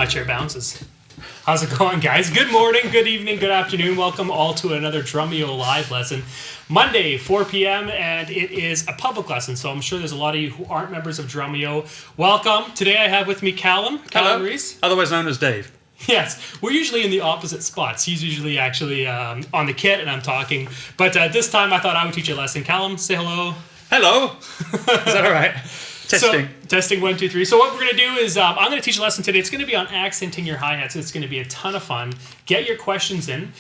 chair bounces. How's it going, guys? Good morning, good evening, good afternoon. Welcome all to another Drumeo live lesson. Monday, 4 p.m., and it is a public lesson, so I'm sure there's a lot of you who aren't members of Drumeo. Welcome. Today I have with me Callum Reese. Otherwise known as Dave. Yes, we're usually in the opposite spots. He's usually actually on the kit, and I'm talking. But this time I thought I would teach you a lesson. Callum, say hello. Hello. Is that all right? Testing. So, testing 1, 2, 3. So what we're going to do is I'm going to teach a lesson today. It's going to be on accenting your hi-hats. It's going to be a ton of fun. Get your questions in.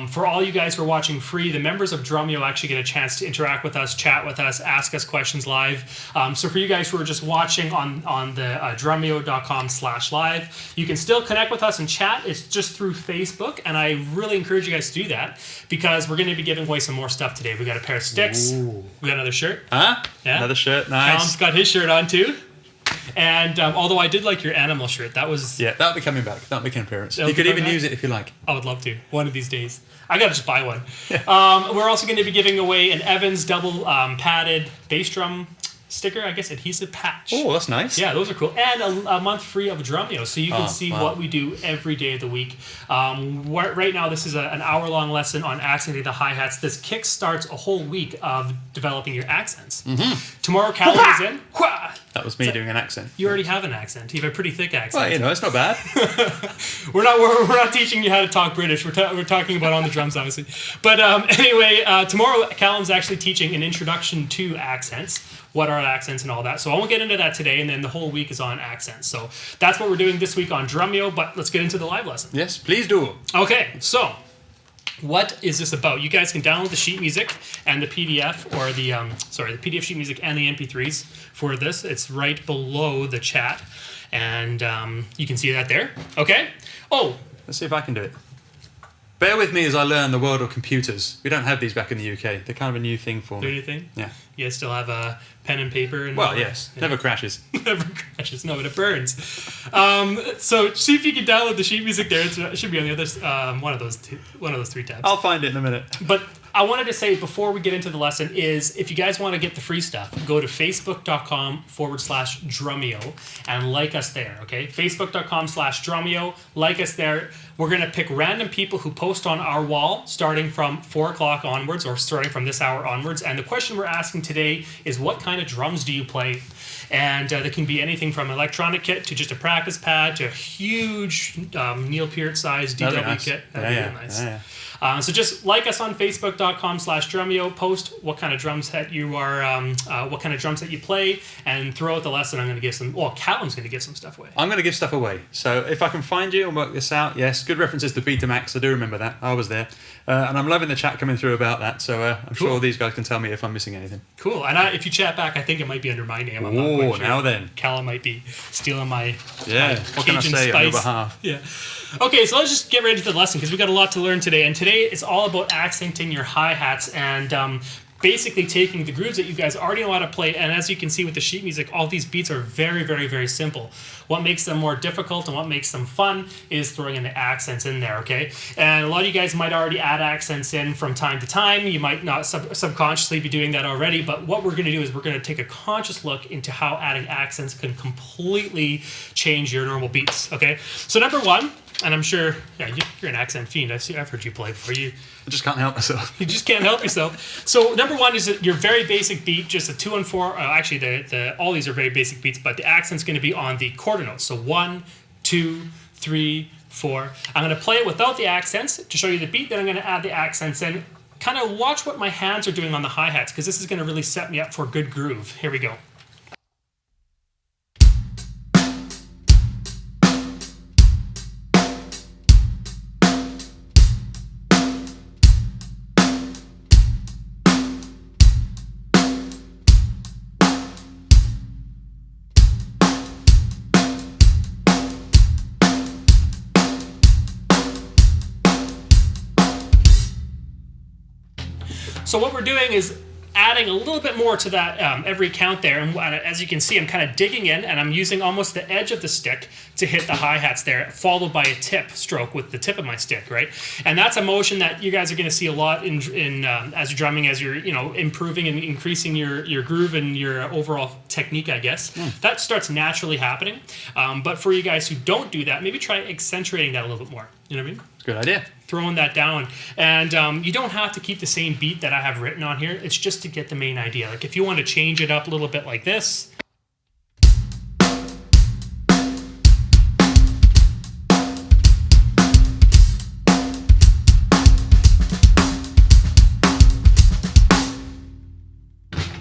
For all you guys who are watching free, the members of Drumeo actually get a chance to interact with us, chat with us, ask us questions live. So for you guys who are just watching on the drumeo.com/live, you can still connect with us and chat. It's just through Facebook, and I really encourage you guys to do that because we're going to be giving away some more stuff today. We got a pair of sticks. Ooh. We got another shirt. Huh? Yeah. Another shirt. Nice. Callum's got his shirt on too. And although I did like your animal shirt, that was... Yeah, that'll be coming back. That'll make an appearance. You could even use it if you like. I would love to. One of these days. I gotta just buy one. Yeah. We're also going to be giving away an Evans double padded bass drum sticker, I guess adhesive patch. Oh, that's nice. Yeah, those are cool. And a month free of Drumeo, so you can see what we do every day of the week. Right now, this is an hour-long lesson on accenting the hi-hats. This kick starts a whole week of developing your accents. Mm-hmm. Tomorrow, Callum is in. That was me doing an accent. You already have an accent. You have a pretty thick accent. Well, you know, it's not bad. We're not teaching you how to talk British. We're talking about on the drums, obviously. But anyway, tomorrow, Callum's actually teaching an introduction to accents. What are accents and all that. So I won't get into that today, and then the whole week is on accents. So that's what we're doing this week on Drumeo, but let's get into the live lesson. Yes, please do. Okay, so what is this about? You guys can download the sheet music and the PDF, or the PDF sheet music and the MP3s for this. It's right below the chat, and you can see that there. Okay? Oh! Let's see if I can do it. Bear with me as I learn the world of computers. We don't have these back in the UK. They're kind of a new thing for me. Do you think? Yeah. You guys still have a pen and paper? And well, yes. Yeah. Never crashes. Never crashes. No, but it burns. So see if you can download the sheet music there. It should be on the other one of those 3 tabs. I'll find it in a minute. But I wanted to say before we get into the lesson is if you guys want to get the free stuff, go to facebook.com/Drumeo and like us there, okay? Facebook.com/Drumeo, like us there. We're going to pick random people who post on our wall starting from 4 o'clock onwards or starting from this hour onwards. And the question we're asking today is what kind of drums do you play? And there can be anything from electronic kit to just a practice pad to a huge Neil Peart size DW kit. That'd be really nice. Yeah. So just like us on Facebook.com/Drumeo, post what kind of drums that you are, what kind of drums that you play, and throughout the lesson I'm going to give some, Callum's going to give some stuff away. I'm going to give stuff away. So if I can find you and work this out, yes, good references to Betamax, I do remember that, I was there. And I'm loving the chat coming through about that, so I'm sure these guys can tell me if I'm missing anything. Cool, and if you chat back, I think it might be under my name. I'm not quite sure. Now then. Callum might be stealing my what can I say on your behalf? Yeah. Okay, so let's just get ready for the lesson because we've got a lot to learn today. And today it's all about accenting your hi-hats and basically taking the grooves that you guys already know how to play. And as you can see with the sheet music, all these beats are very, very, very simple. What makes them more difficult and what makes them fun is throwing in the accents in there, okay? And a lot of you guys might already add accents in from time to time. You might not subconsciously be doing that already, but what we're going to do is we're going to take a conscious look into how adding accents can completely change your normal beats, okay? So number one, and I'm sure, you're an accent fiend. I've heard you play before. I just can't help myself. You just can't help yourself. So number one is your very basic beat, just a 2 and 4. Actually, all these are very basic beats, but the accent's going to be on the quarter notes. So 1, 2, 3, 4. I'm going to play it without the accents to show you the beat. Then I'm going to add the accents in. Kind of watch what my hands are doing on the hi-hats because this is going to really set me up for a good groove. Here we go. So what we're doing is adding a little bit more to that every count there. And as you can see, I'm kind of digging in, and I'm using almost the edge of the stick to hit the hi-hats there, followed by a tip stroke with the tip of my stick, right? And that's a motion that you guys are going to see a lot in as you're drumming, as you're improving and increasing your groove and your overall technique, I guess. That starts naturally happening. But for you guys who don't do that, maybe try accentuating that a little bit more. You know what I mean? Good idea. Throwing that down. And you don't have to keep the same beat that I have written on here. It's just to get the main idea. Like if you want to change it up a little bit like this.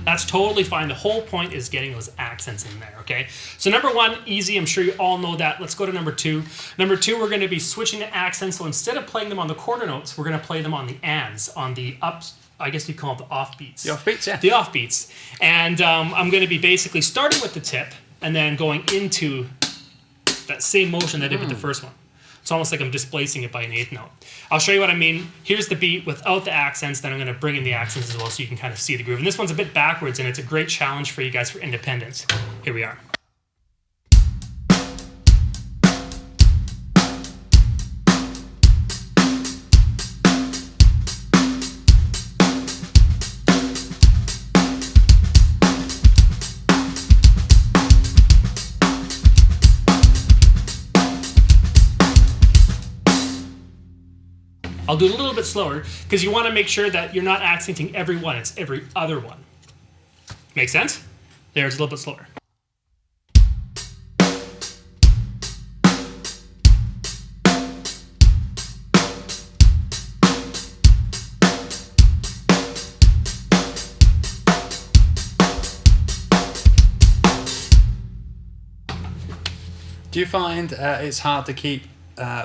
That's totally fine. The whole point is getting those accents in there, okay? So number one, easy. I'm sure you all know that. Let's go to number two. Number two, we're going to be switching to accents. So instead of playing them on the quarter notes, we're going to play them on the ands, on the ups. I guess you call it the offbeats. The offbeats, yeah. The offbeats. And I'm going to be basically starting with the tip and then going into that same motion that I did with the first one. It's almost like I'm displacing it by an eighth note. I'll show you what I mean. Here's the beat without the accents, then I'm going to bring in the accents as well so you can kind of see the groove. And this one's a bit backwards, and it's a great challenge for you guys for independence. Here we are. I'll do it a little bit slower because you want to make sure that you're not accenting every one, it's every other one. Make sense? There, it's a little bit slower. Do you find it's hard to keep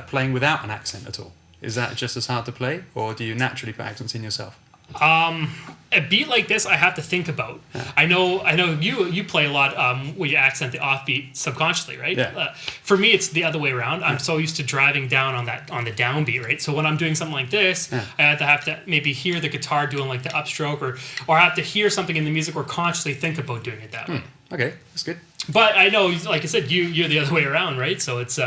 playing without an accent at all? Is that just as hard to play, or do you naturally put accents in yourself? A beat like this, I have to think about. Yeah. I know. You play a lot where you accent the offbeat subconsciously, right? Yeah. For me, it's the other way around. I'm so used to driving down on the downbeat, right? So when I'm doing something like this, I have to maybe hear the guitar doing like the upstroke, or I have to hear something in the music or consciously think about doing it that way. Okay, that's good. But I know, like I said, you're the other way around, right? So it's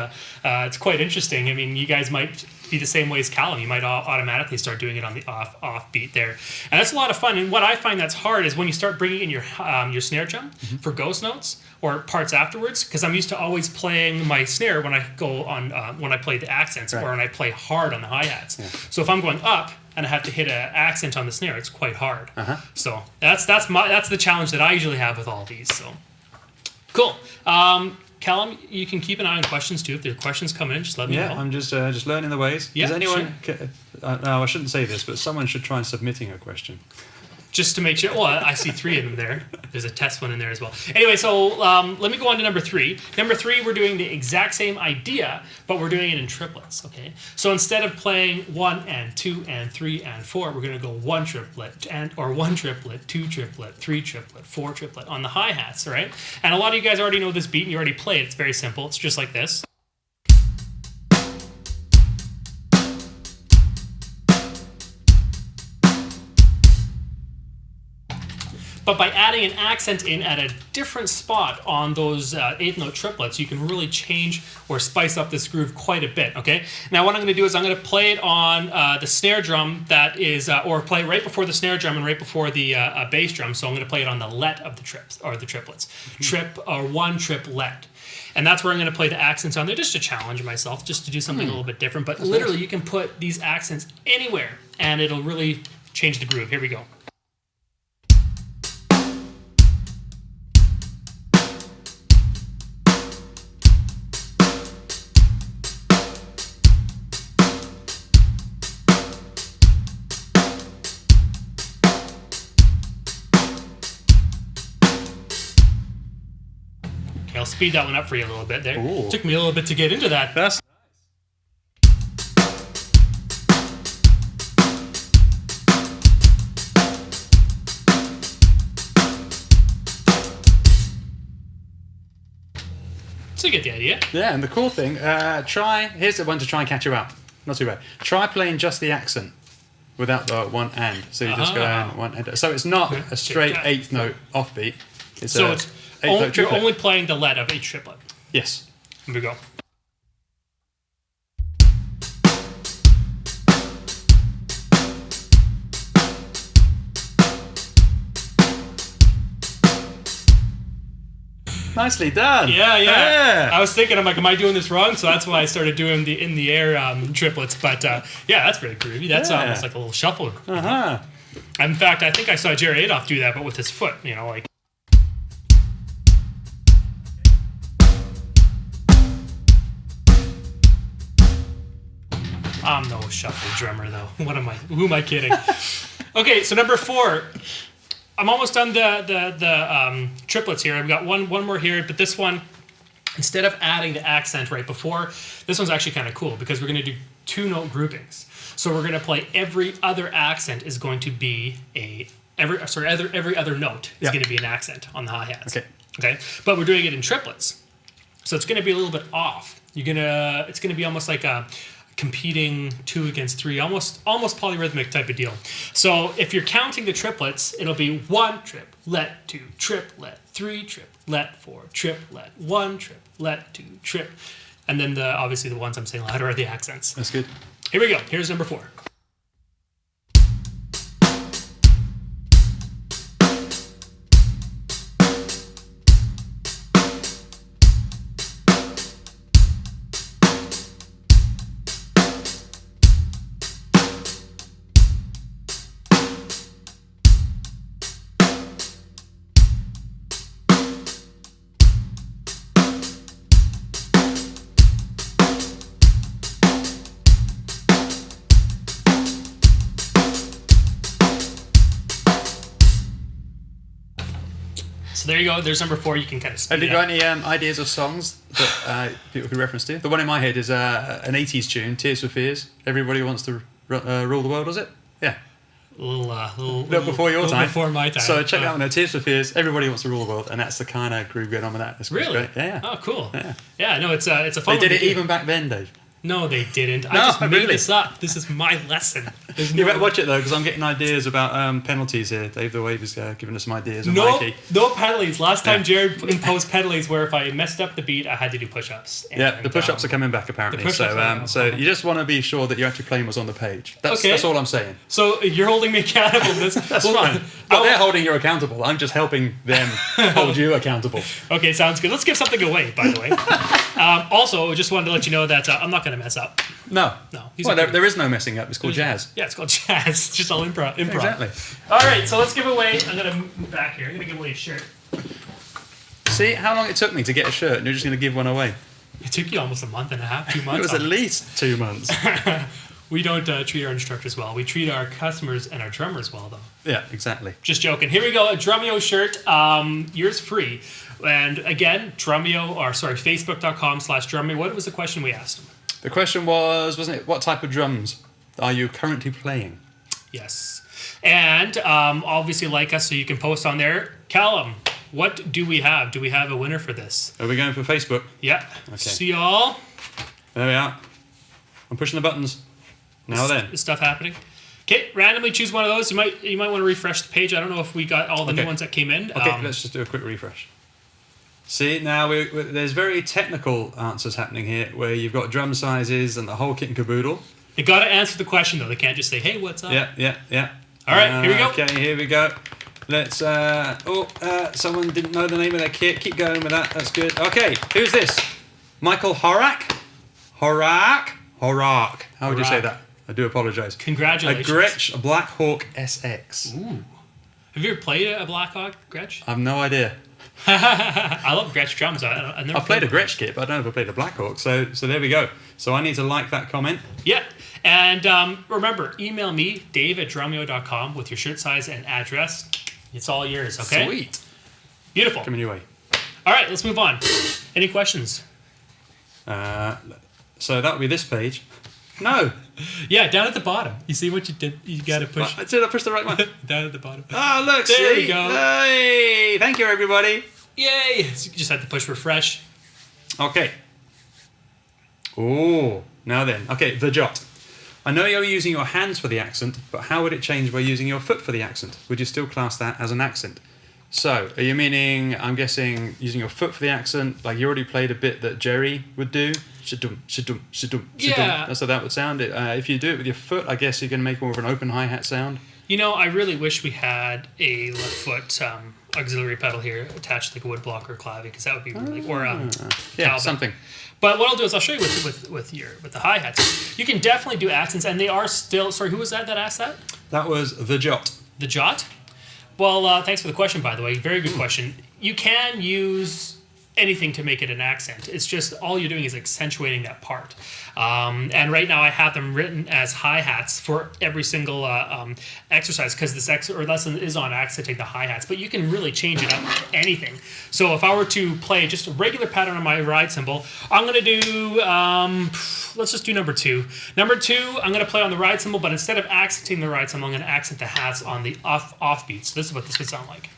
quite interesting. I mean, you guys might be the same way as Callum. You might automatically start doing it on the off beat there, and that's a lot of fun. And what I find that's hard is when you start bringing in your snare drum for ghost notes or parts afterwards, because I'm used to always playing my snare when I go on when I play the accents or when I play hard on the hi-hats. Yeah. So if I'm going up and I have to hit an accent on the snare, it's quite hard. So that's the challenge that I usually have with all these. So cool. Callum, you can keep an eye on questions too. If there are questions come in, just let me know. Yeah, I'm just learning the ways. Yeah, Does anyone? Sure. No, I shouldn't say this, but someone should try submitting a question. Just to make sure. Well, I see 3 of them there. There's a test one in there as well. Anyway, so let me go on to number 3. Number 3, we're doing the exact same idea, but we're doing it in triplets, okay? So instead of playing 1 and 2 and 3 and 4, we're going to go 1 triplet, or 1 triplet, 2 triplet, 3 triplet, 4 triplet on the hi-hats, all right? And a lot of you guys already know this beat and you already play it. It's very simple. It's just like this. But by adding an accent in at a different spot on those eighth note triplets, you can really change or spice up this groove quite a bit, okay? Now what I'm going to do is I'm going to play it on the snare drum that is, or play right before the snare drum and right before the bass drum. So I'm going to play it on the let of the trips, or the triplets. Trip, or 1 trip let. And that's where I'm going to play the accents on there just to challenge myself, just to do something a little bit different. But literally you can put these accents anywhere and it'll really change the groove. Here we go. I'll speed that one up for you a little bit there. Ooh. Took me a little bit to get into that. That's So you get the idea. Yeah, and the cool thing, here's the one to try and catch you out. Not too bad. Try playing just the accent. without the one and. So you just go and one and. So it's not a straight eighth note offbeat. It's so a it's eighth note you're triplet. only playing the lead of a triplet. Yes. Here we go. Nicely done. Yeah. I was thinking, I'm like, am I doing this wrong? So that's why I started doing the in the air triplets. But yeah, that's pretty groovy. That's almost like a little shuffle. In fact, I think I saw Jerry Adolph do that, but with his foot. You know, like. I'm no shuffle drummer though. Who am I kidding? Okay, so number 4. I'm almost done the triplets here. I've got one more here, but this one, instead of adding the accent right before, this one's actually kind of cool because we're going to do 2-note groupings. So we're going to play every other accent is going to be every other note is going to be an accent on the hi-hats. Okay. But we're doing it in triplets. So it's going to be a little bit off. It's going to be almost like a competing 2 against 3, almost polyrhythmic type of deal. So if you're counting the triplets, it'll be 1 triplet, 2 triplet, 3 triplet, 4 triplet, 1 triplet, 2 trip, and then obviously the ones I'm saying louder are the accents. That's good. Here we go. Here's number 4. So there you go. There's number 4. You can kind of speed Have you up. got any ideas of songs that people could reference to? The one in my head is an 80s tune, Tears for Fears. Everybody wants to rule the world, was it? Yeah. A little before your time. Before my time. So check that out. Tears for Fears. Everybody wants to rule the world, and that's the kind of groove going on with that. It's Really? great. Yeah. Oh, cool. Yeah. Yeah. No, it's a fun. They did one it to do. even back then, Dave. No, they didn't. I No, just made really? this up. This is my lesson. There's You no, better watch it though, because I'm getting ideas about penalties here. Dave the Wave is giving us some ideas. And no Mikey. pedalies. Last time Yeah. Jared imposed pedalies where if I messed up the beat, I had to do push-ups. Yeah, the push-ups are coming back apparently. the push-ups are- So you just want to be sure that you're actually playing what's on the page. That's all I'm saying. So you're holding me accountable. That's fine. But they're holding you accountable. I'm just helping them hold you accountable. Okay, sounds good. Let's give something away, by the way. Also, just wanted to let you know that I'm not going to mess up. No. He's Well, okay. there is no messing up. It's called jazz. Yeah, it's called jazz. It's just all improv. Exactly. All right, so let's give away. I'm going to move back here. I'm going to give away a shirt. See how long it took me to get a shirt, and you're just going to give one away. It took you almost a month and a half, 2 months. It was at least 2 months. We don't treat our instructors well. We treat our customers and our drummers well, though. Yeah, exactly. Just joking. Here we go. A Drumeo shirt. Yours free. And again, Facebook.com/Drumeo. What was the question we asked them? The question wasn't it, what type of drums are you currently playing? Yes. And obviously like us, so you can post on there. Callum, what do we have? Do we have a winner for this? Are we going for Facebook? Yeah. Okay. See y'all. There we are. I'm pushing the buttons. Now then. Is stuff happening? Okay, randomly choose one of those. You might want to refresh the page. I don't know if we got all the new ones that came in. Okay, let's just do a quick refresh. See, now there's very technical answers happening here, where you've got drum sizes and the whole kit and caboodle. They got to answer the question, though. They can't just say, hey, what's up? Yeah. All right, here we go. Okay, here we go. Let's, someone didn't know the name of their kit. Keep going with that. That's good. Okay, who's this? Michael Horak? Horak? How would you say that? I do apologise. Congratulations. A Gretsch Black Hawk SX. Ooh. Have you ever played a Black Hawk Gretsch? I've no idea. I love Gretsch drums. I've never I've played a Gretsch kit, but I don't know if I played a Black Hawk. So there we go. So I need to like that comment. Yeah. And remember, email me, dave@drumeo.com, with your shirt size and address. It's all yours, okay? Sweet. Beautiful. Coming your way. All right, let's move on. Any questions? So that would be this page. No. Yeah, down at the bottom. You see what you did? You got to push. Did I push the right one? Down at the bottom. Oh, look. There see? we go. Hey, thank you, everybody. Yay! So you just had to push refresh. Okay. Oh, now then. Okay, the Jot. I know you're using your hands for the accent, but how would it change by using your foot for the accent? Would you still class that as an accent? So, are you meaning, I'm guessing, using your foot for the accent, like you already played a bit that Jerry would do? Shadum, shadum, shadum, shadum. Yeah. That's how that would sound. If you do it with your foot, I guess you're going to make more of an open hi-hat sound. You know, I really wish we had a left foot auxiliary pedal here attached to like a wood block or clave, because that would be really, or yeah, something. But what I'll do is I'll show you with the hi-hats. You can definitely do accents, and they are still. Sorry, who was that asked that? That was the Jot. The Jot. Well, thanks for the question, by the way. Very good question. You can use anything to make it an accent. It's just all you're doing is accentuating that part. And right now I have them written as hi-hats for every single exercise, because this lesson is on accenting the hi-hats, but you can really change it up to anything. So if I were to play just a regular pattern on my ride cymbal, I'm going to do, let's just do number 2. Number 2, I'm going to play on the ride cymbal, but instead of accenting the ride cymbal, I'm going to accent the hats on the off beats. So this is what this would sound like.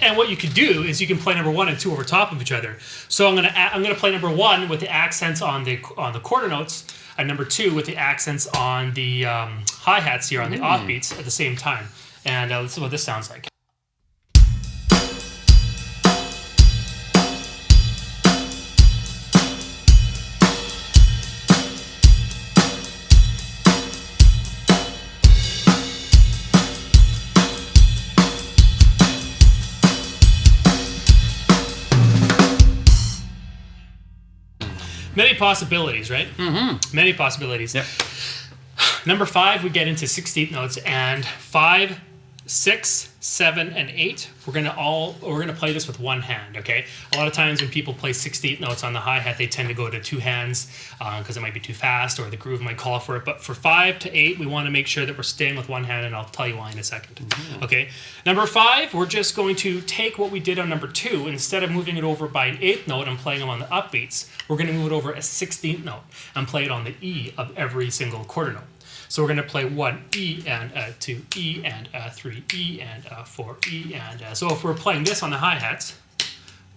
And what you could do is you can play number 1 and 2 over top of each other. So I'm gonna play number 1 with the accents on the quarter notes, and number 2 with the accents on the hi-hats here on the off beats at the same time. And this is what this sounds like. Many possibilities, right? Mm-hmm. Many possibilities. Yep. Number 5, we get into 16th notes, and 5, 6, 7, and 8. We're gonna play this with one hand. Okay. A lot of times when people play 16th notes on the hi-hat, they tend to go to 2 hands because it might be too fast or the groove might call for it. But for 5 to 8, we want to make sure that we're staying with one hand, and I'll tell you why in a second. Mm-hmm. Okay. Number 5, we're just going to take what we did on number 2. Instead of moving it over by an 8th note and playing them on the upbeats, we're going to move it over a 16th note and play it on the E of every single quarter note. So we're going to play 1 E and 2 E and 3 E and 4 E and so if we're playing this on the hi-hats,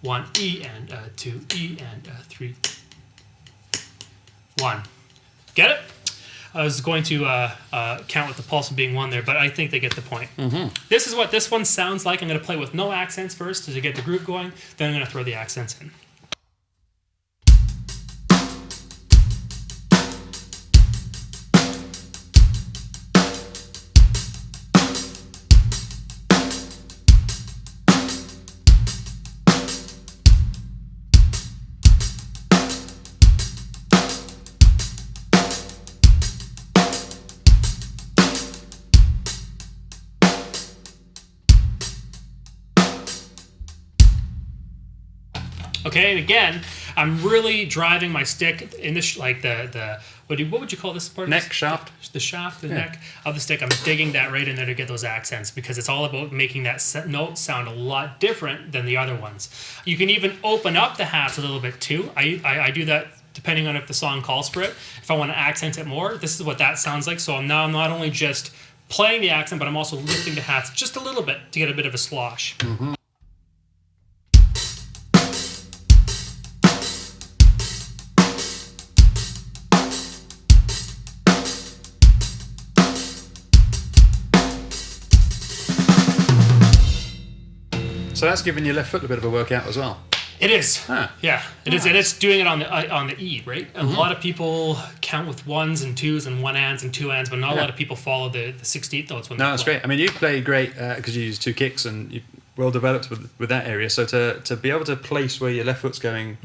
1 E and 2 E and 3 1. Get it? I was going to count with the pulse being 1 there, but I think they get the point. Mm-hmm. This is what this one sounds like. I'm going to play with no accents first to get the group going. Then I'm going to throw the accents in. Okay, and again, I'm really driving my stick in the like the what would you call this part? Neck shaft. The shaft, the neck of the stick. I'm digging that right in there to get those accents, because it's all about making that note sound a lot different than the other ones. You can even open up the hats a little bit too. I do that depending on if the song calls for it. If I want to accent it more, this is what that sounds like. So now I'm not only just playing the accent, but I'm also lifting the hats just a little bit to get a bit of a slosh. Mm-hmm. So that's giving your left foot a bit of a workout as well. It is. Huh. Yeah, it is. And it's doing it on the E, right? Mm-hmm. A lot of people count with 1s and 2s and 1 hands and 2 hands, but not a lot of people follow the 16th notes when they play. That's great. I mean, you play great because you use 2 kicks and you're well developed with that area. So to be able to place where your left foot's going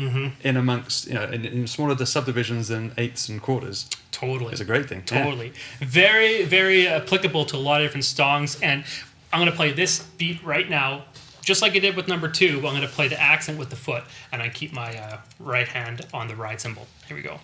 in amongst, in smaller subdivisions than 8ths and quarters. Totally. It's a great thing. Totally. Yeah. Very, very applicable to a lot of different songs. And I'm going to play this beat right now. Just like I did with number 2, I'm going to play the accent with the foot, and I keep my right hand on the ride cymbal. Here we go.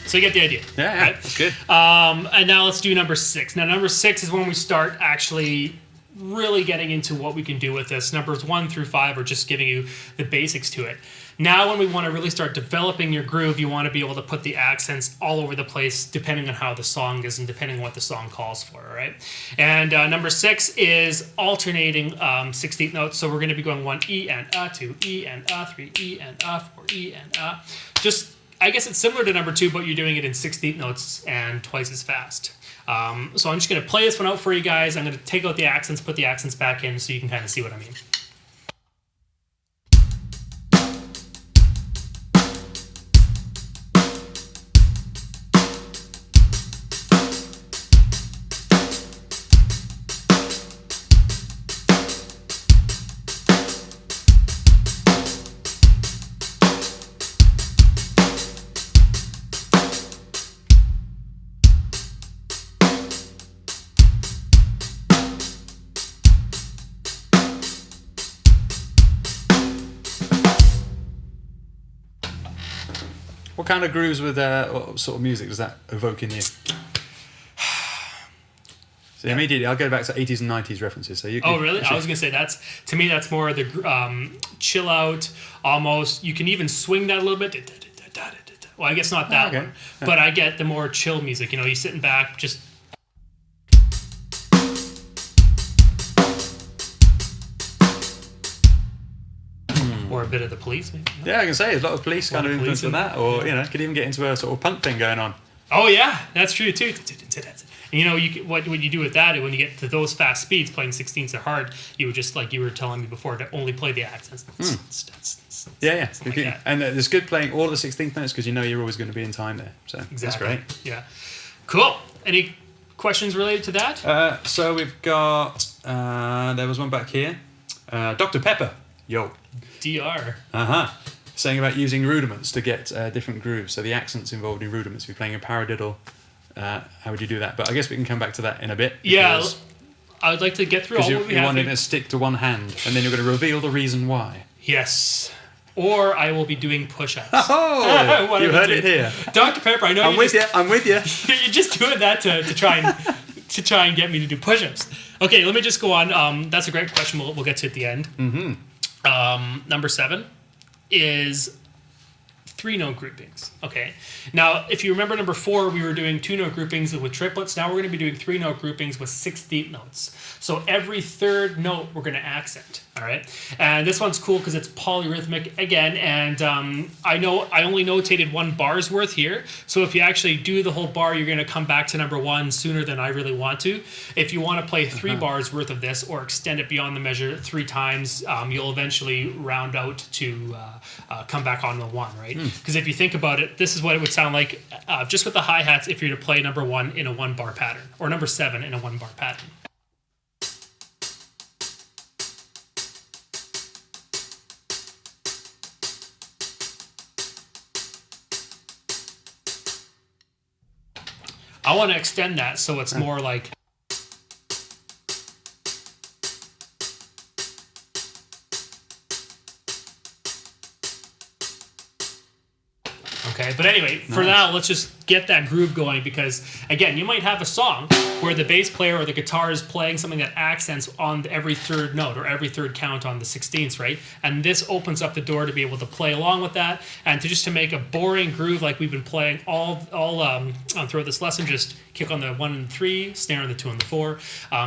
So So you get the idea. Yeah, right? that's good. And now let's do number 6. Now number 6 is when we start actually really getting into what we can do with this. Numbers 1 through 5 are just giving you the basics to it. Now when we want to really start developing your groove, you want to be able to put the accents all over the place depending on how the song is and depending on what the song calls for, right? And number 6 is alternating 16th notes. So we're going to be going 1 E and A, 2 E and A, 3 E and A, 4 E and A. Just, I guess it's similar to number 2, but you're doing it in 16th notes and twice as fast. So I'm just going to play this one out for you guys. I'm going to take out the accents, put the accents back in so you can kind of see what I mean. What kind of grooves with what sort of music does that evoke in you? So immediately, I'll go back to 80s and 90s references. So you. Oh, really? I was gonna say that's more the chill out, almost. You can even swing that a little bit. Well, I guess not that one, but I get the more chill music. You know, you're sitting back, just. Or a bit of the Police, maybe. No? Yeah, I can say there's a lot of Police kind of influence on that, or could even get into a sort of punk thing going on. Oh yeah, that's true too. And you know, what you do with that, when you get to those fast speeds, playing 16ths are hard. You would just, like you were telling me before, to only play the accents. Yeah. Like that. And it's good playing all the 16th notes because you know you're always going to be in time there. So That's great. Yeah. Cool. Any questions related to that? So we've got there was one back here. Dr. Pepper. Yo. DR. Saying about using rudiments to get different grooves. So the accents involved in rudiments. If you're playing a paradiddle, how would you do that? But I guess we can come back to that in a bit. Yeah, I would like to get through all what we have. Because you wanted to stick to one hand, and then you're going to reveal the reason why. Yes. Or I will be doing push-ups. Oh, you heard it here. Dr. Pepper, I know I'm with you. You're just doing that to try and get me to do push-ups. Okay, let me just go on. That's a great question. We'll get to at the end. Mm-hmm. Number 7 is 3-note groupings. Okay. Now, if you remember number 4, we were doing 2-note groupings with triplets. Now we're going to be doing 3-note groupings with 16th notes. So every third note we're going to accent. All right. And this one's cool because it's polyrhythmic again. And I know I only notated 1 bar's worth here. So if you actually do the whole bar, you're going to come back to number 1 sooner than I really want to. If you want to play 3 bars worth of this or extend it beyond the measure 3 times, you'll eventually round out to come back on the 1, right? Because if you think about it, this is what it would sound like just with the hi-hats if you're to play number 1 in a 1-bar pattern or number 7 in a 1-bar pattern. I want to extend that so it's more like... Okay, but anyway, for now, let's just get that groove going because, again, you might have a song where the bass player or the guitar is playing something that accents on every third note or every third count on the 16ths, right? And this opens up the door to be able to play along with that and to make a boring groove like we've been playing all throughout this lesson, just kick on the 1 and 3, snare on the 2 and the 4,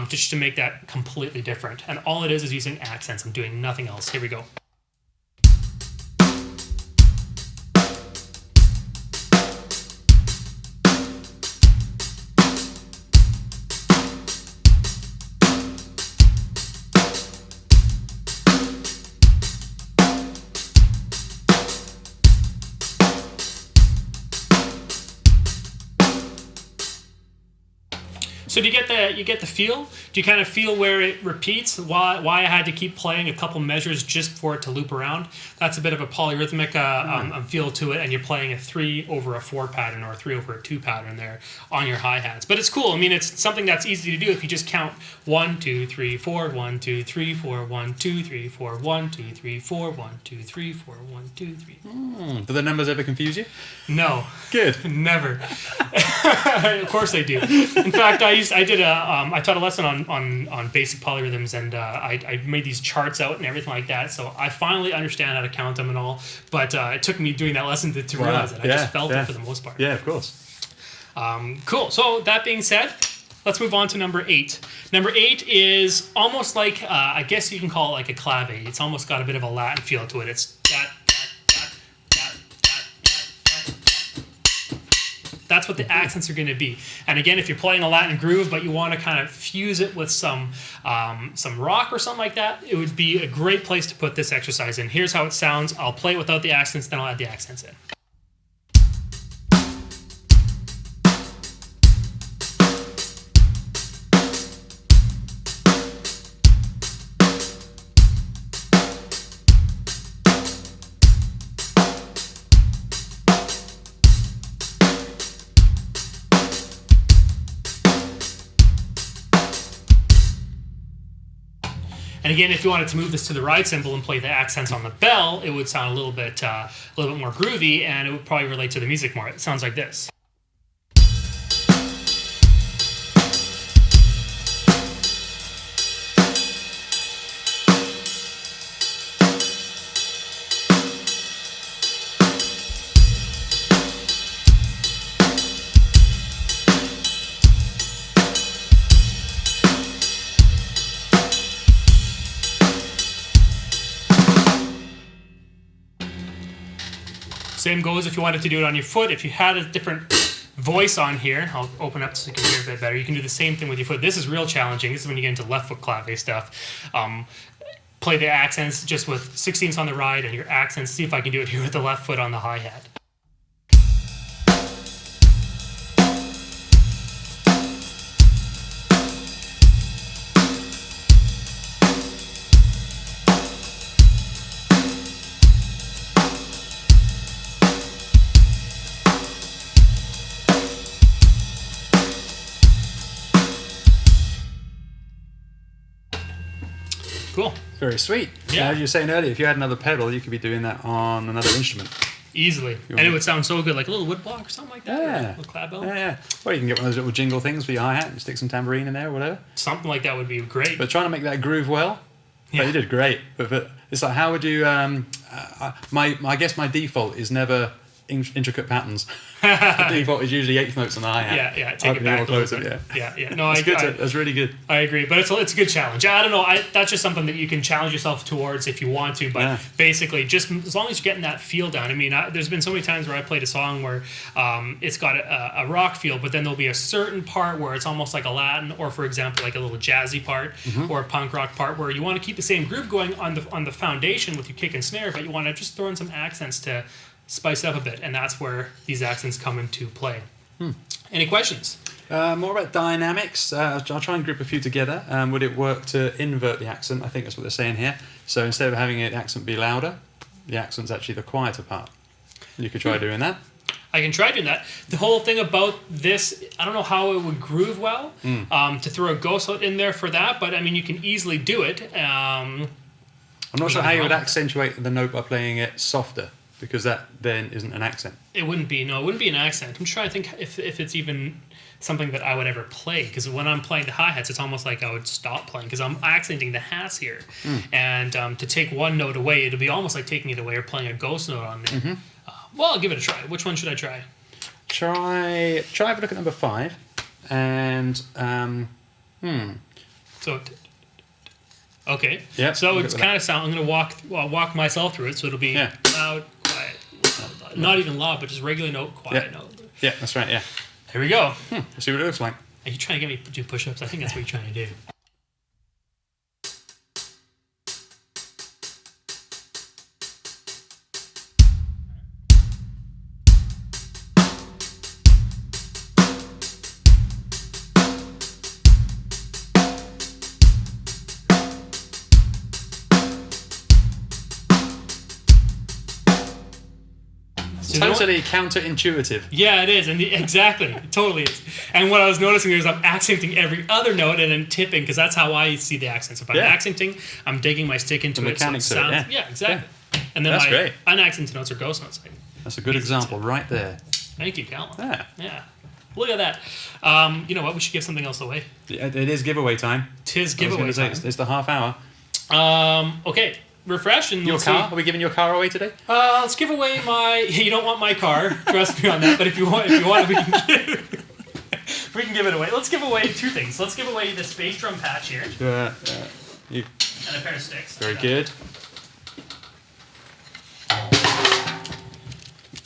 just to make that completely different. And all it is using accents. I'm doing nothing else. Here we go. So So do you get the feel? Do you kind of feel where it repeats? Why I had to keep playing a couple measures just for it to loop around? That's a bit of a polyrhythmic feel to it, and you're playing a 3 over a 4 pattern or a 3 over a 2 pattern there on your hi-hats. But it's cool. I mean, it's something that's easy to do if you just count 1, 2, 3, 4, 1, 2, 3, 4, 1, 2, 3, 4, 1, 2, 3, 4, 1, 2, 3, 4, 1, 2, 3. Do the numbers ever confuse you? No. Good. Never. Of course they do. In fact, I taught a lesson on basic polyrhythms, and I made these charts out and everything like that. So I finally understand how to count them and all. But it took me doing that lesson to realize it. I just felt it for the most part. Yeah, of course. Cool. So that being said, let's move on to number 8. Number 8 is almost like I guess you can call it like a clave. It's almost got a bit of a Latin feel to it. It's that. That's what the accents are going to be. And again, if you're playing a Latin groove, but you want to kind of fuse it with some rock or something like that, it would be a great place to put this exercise in. Here's how it sounds. I'll play it without the accents, then I'll add the accents in. And again, if you wanted to move this to the ride cymbal and play the accents on the bell, it would sound a little bit more groovy, and it would probably relate to the music more. It sounds like this. Same goes if you wanted to do it on your foot. If you had a different voice on here, I'll open up so you can hear a bit better. You can do the same thing with your foot. This is real challenging. This is when you get into left foot clave stuff. Play the accents just with 16ths on the ride and your accents. See if I can do it here with the left foot on the hi-hat. Cool. Very sweet. Yeah. You were saying earlier, if you had another pedal, you could be doing that on another instrument. Easily. And it would sound so good, like a little wood block or something like that. Yeah. Or a little clap bell. Yeah. Or you can get one of those little jingle things for your hi-hat and stick some tambourine in there or whatever. Something like that would be great. But trying to make that groove well, Yeah. you did great. But it's like, how would you... I guess my default is never intricate patterns. The default is usually 8th notes on the hi-hat. Yeah. Take it back a little bit. Yeah. No, That's really good. I agree, but it's a good challenge. I don't know. That's just something that you can challenge yourself towards if you want to. But basically, just as long as you're getting that feel down. I mean, there's been so many times where I played a song where it's got a rock feel, but then there'll be a certain part where it's almost like a Latin, or for example, like a little jazzy part or a punk rock part, where you want to keep the same groove going on the foundation with your kick and snare, but you want to just throw in some accents to spice it up a bit, and that's where these accents come into play. Any questions? More about dynamics. I'll try and group a few together. Would it work to invert the accent? I think that's what they're saying here. So instead of having the accent be louder, the accent's actually the quieter part. You could try doing that. I can try doing that. The whole thing about this, I don't know how it would groove well to throw a ghost note in there for that, but I mean, you can easily do it. I'm not sure how you would accentuate the note by playing it softer, because that then isn't an accent. It wouldn't be an accent. I'm trying to think if it's even something that I would ever play, because when I'm playing the hi-hats, it's almost like I would stop playing, because I'm accenting the hats here. And to take one note away, it'll be almost like taking it away or playing a ghost note on there. Well, I'll give it a try. Which one should I try? Try have a look at number 5. And, So, okay. Yeah, So it's kind of sound. I'm going to walk myself through it, so it'll be loud, quiet, loud. Not even loud, but just regular note, quiet note. Yeah, that's right, yeah. Here we go. Let's see what it looks like. Are you trying to get me to do push-ups? I think that's what you're trying to do. Totally counterintuitive. Yeah, it is, and exactly, it totally is. And what I was noticing is I'm accenting every other note and then tipping, because that's how I see the accents. If I'm accenting, I'm digging my stick into the it, so it mechanics of sounds. it, Yeah, exactly. Yeah. And then That's my great. unaccented notes are ghost notes. That's a good example right there. Thank you, Callum. Yeah. Look at that. You know what? We should give something else away. It is giveaway time. Tis giveaway time. It's the half hour. Okay. Refresh and Your car? Are we giving your car away today? Let's give away my. You don't want my car, trust me on that. But if you want, we can give it away. Let's give away two things. Let's give away this bass drum patch here You, and a pair of sticks. very good.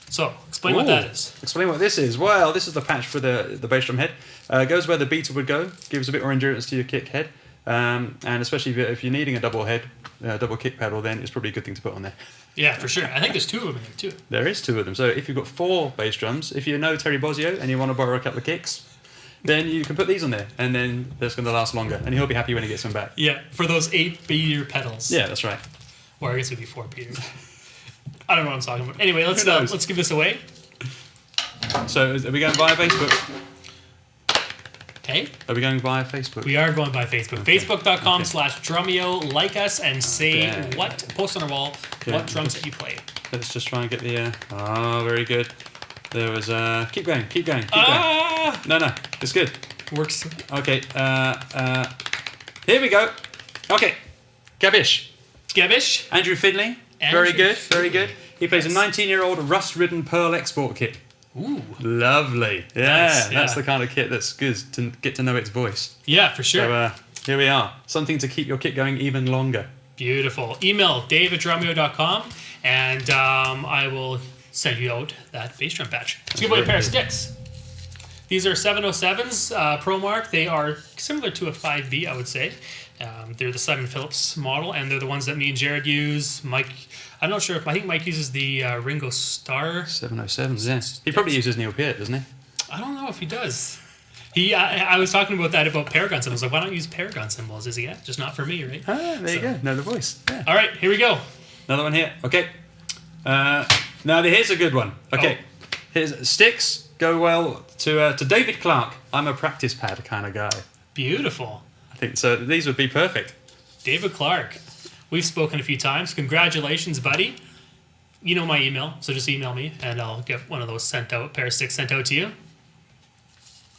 So explain what that is. Explain what this is. Well, this is the patch for the bass drum head. Goes where the beater would go. Gives a bit more endurance to your kick head. And especially if you're needing a double head, double kick pedal, then it's probably a good thing to put on there. Yeah, for sure. I think there's two of them in there too. There is two of them. So if you've got 4 bass drums, if you know Terry Bozzio and you want to borrow a couple of kicks, then you can put these on there, and then that's going to last longer, and he'll be happy when he gets them back. Yeah, for those 8 beater pedals. Yeah, that's right. Or I guess it'd be 4 beaters. I don't know what I'm talking about. Anyway, let's give this away. So are we going via Facebook? Hey? Are we going via Facebook? We are going by Facebook. Okay. Facebook.com/Drumeo. Like us and say what, post on our wall, what drums that you play. Let's just try and get the... very good. There was... keep going. No, it's good. Works. Okay, here we go. Okay, Gabish. Gabish. Andrew Fidley. Very good. He plays a 19-year-old rust-ridden Pearl export kit. Ooh. Lovely. Yeah, Nice, that's the kind of kit that's good to get to know its voice. Yeah, for sure. So here we are. Something to keep your kit going even longer. Beautiful. Email dave@drumeo.com and I will send you out that bass drum patch. Let's give away a pair of sticks. These are 707s Pro Mark. They are similar to a 5B, I would say. They're the Simon Phillips model, and they're the ones that me and Jared use. Mike, I'm not sure if I think Mike uses the Ringo Starr 707s, yes. He probably uses Neil Peart, doesn't he? I don't know if he does. I was talking about Paragon cymbals. Like, why don't you use Paragon cymbals? Is he just not for me, right? Ah, there you go. Know the voice. Yeah. All right, here we go. Another one here. Okay. Now here's a good one. Okay. Here's sticks. Go well to David Clark. I'm a practice pad kind of guy. Beautiful. I think so. These would be perfect. David Clark. We've spoken a few times. Congratulations, buddy. You know my email, so just email me, and I'll get one of those sent out, pair of sticks sent out to you.